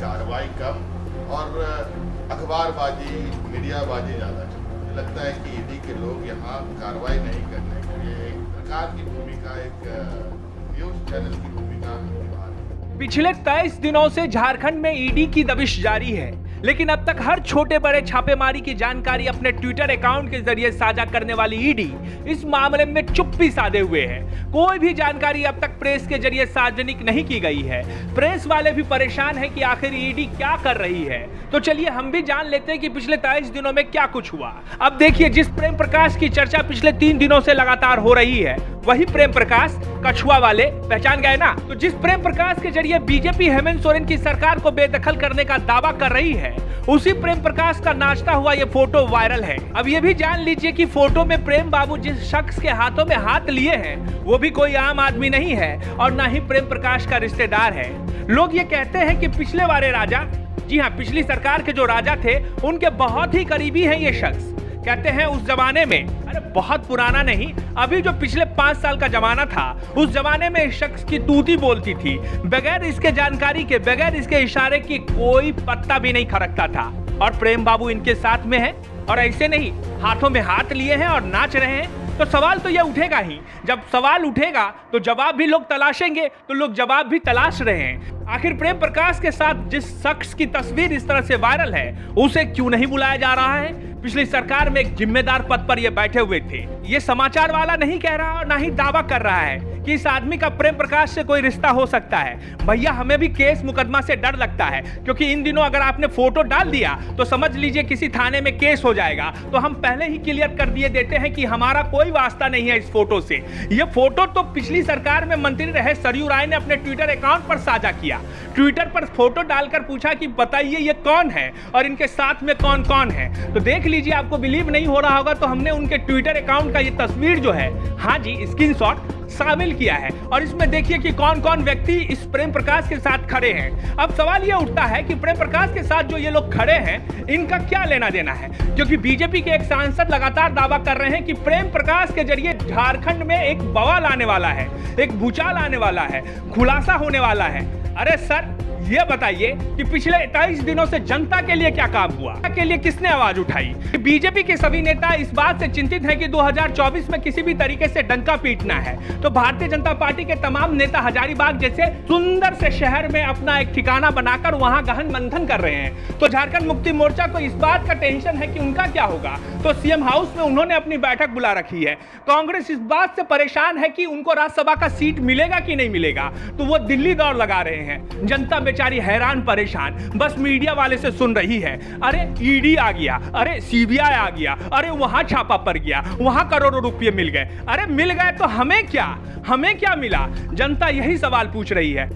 कार्रवाई कम और अखबारबाजी, मीडियाबाजी ज़्यादा चलती है। मुझे लगता है कि ईडी के लोग यहाँ कार्रवाई नहीं करने के लिए सरकार की भूमिका, एक न्यूज़ चैनल की भूमिका निभा रही है। पिछले 23 दिनों से झारखंड में ईडी की दबिश जारी है, लेकिन अब तक हर छोटे बड़े छापेमारी की जानकारी अपने ट्विटर अकाउंट के जरिए साझा करने वाली ईडी इस मामले में चुप्पी साधे हुए है। कोई भी जानकारी अब तक प्रेस के जरिए सार्वजनिक नहीं की गई है। प्रेस वाले भी परेशान है कि आखिर ईडी क्या कर रही है। तो चलिए हम भी जान लेते हैं कि पिछले 23 दिनों में क्या कुछ हुआ। अब देखिए, जिस प्रेम प्रकाश की चर्चा पिछले 3 दिनों से लगातार हो रही है, वही प्रेम प्रकाश कछुआ वाले, पहचान गए ना? तो जिस प्रेम प्रकाश के जरिए बीजेपी हेमंत सोरेन की सरकार को बेदखल करने का दावा कर रही है, उसी प्रेम प्रकाश का नाचता हुआ ये फोटो वायरल है। अब ये भी जान लीजिए कि फोटो में प्रेम बाबू जिस शख्स के हाथों में हाथ लिए हैं, वो भी कोई आम आदमी नहीं है और ना ही प्रेम प्रकाश का रिश्तेदार है। लोग ये कहते हैं कि पिछले वाले राजा, जी हाँ, पिछली सरकार के जो राजा थे, उनके बहुत ही करीबी हैं ये शख्स। कहते हैं उस जमाने में, अरे बहुत पुराना नहीं, अभी जो पिछले 5 साल का जमाना था, उस जमाने में इस शख्स की तूती बोलती थी। बगैर इसके जानकारी के, बगैर इसके इशारे की कोई पत्ता भी नहीं खरकता था। और प्रेम बाबू इनके साथ में है, और ऐसे नहीं, हाथों में हाथ लिए हैं और नाच रहे हैं। तो सवाल तो यह उठेगा ही। जब सवाल उठेगा तो जवाब भी लोग तलाशेंगे, तो लोग जवाब भी तलाश रहे हैं। आखिर प्रेम प्रकाश के साथ जिस शख्स की तस्वीर इस तरह से वायरल है, उसे क्यों नहीं बुलाया जा रहा है? पिछली सरकार में एक जिम्मेदार पद पर ये बैठे हुए थे। ये समाचार वाला नहीं कह रहा और ना ही दावा कर रहा है कि इस आदमी का प्रेम प्रकाश से कोई रिश्ता हो सकता है। भैया, हमें भी केस मुकदमा से डर लगता है, क्योंकि इन दिनों अगर आपने फोटो डाल दिया तो समझ लीजिए किसी थाने में केस हो जाएगा। तो हम पहले ही क्लियर कर दिए देते हैं कि हमारा कोई वास्ता नहीं है इस फोटो से। ये फोटो तो पिछली सरकार में मंत्री रहे सरयू राय ने अपने ट्विटर अकाउंट पर साझा किया। ट्विटर पर फोटो डालकर पूछा कि बताइए ये कौन है और इनके साथ में कौन कौन है। तो देख लीजिए, आपको बिलीव नहीं हो रहा होगा तो हमने उनके ट्विटर अकाउंट का ये तस्वीर जो है, हाँ जी, स्क्रीनशॉट शामिल किया है। और इसमें देखिए कि कौन कौन व्यक्ति इस प्रेम प्रकाश के साथ खड़े हैं। अब सवाल यह उठता है कि प्रेम प्रकाश के साथ जो ये लोग खड़े हैं, इनका क्या लेना देना है? क्योंकि बीजेपी के एक सांसद लगातार दावा कर रहे हैं कि प्रेम प्रकाश के जरिए झारखंड में एक बवाल आने वाला है, एक भूचाल आने वाला है, खुलासा होने वाला है। अरे सर, ये बताइए कि पिछले 23 दिनों से जनता के लिए क्या काम हुआ? के लिए किसने आवाज उठाई? बीजेपी के सभी नेता इस बात से चिंतित हैं कि 2024 में किसी भी तरीके से डंका पीटना है। तो भारतीय जनता पार्टी के तमाम नेता हजारीबाग जैसे सुंदर से शहर में अपना एक ठिकाना बनाकर वहां गहन मंथन कर रहे हैं। तो झारखंड मुक्ति मोर्चा को इस बात का टेंशन है कि उनका क्या होगा। तो सीएम हाउस में उन्होंने अपनी बैठक बुला रखी है। कांग्रेस इस बात से परेशान है कि उनको राज्यसभा का सीट मिलेगा कि नहीं मिलेगा, तो वो दिल्ली दौड़ लगा रहे हैं। जनता बेचारी हैरान परेशान, बस मीडिया वाले से सुन रही है, अरे ईडी आ गया, अरे सीबीआई आ गया, अरे वहां छापा पड़ गया, वहां करोड़ों रुपए मिल गए। अरे मिल गए तो हमें क्या मिला? जनता यही सवाल पूछ रही है।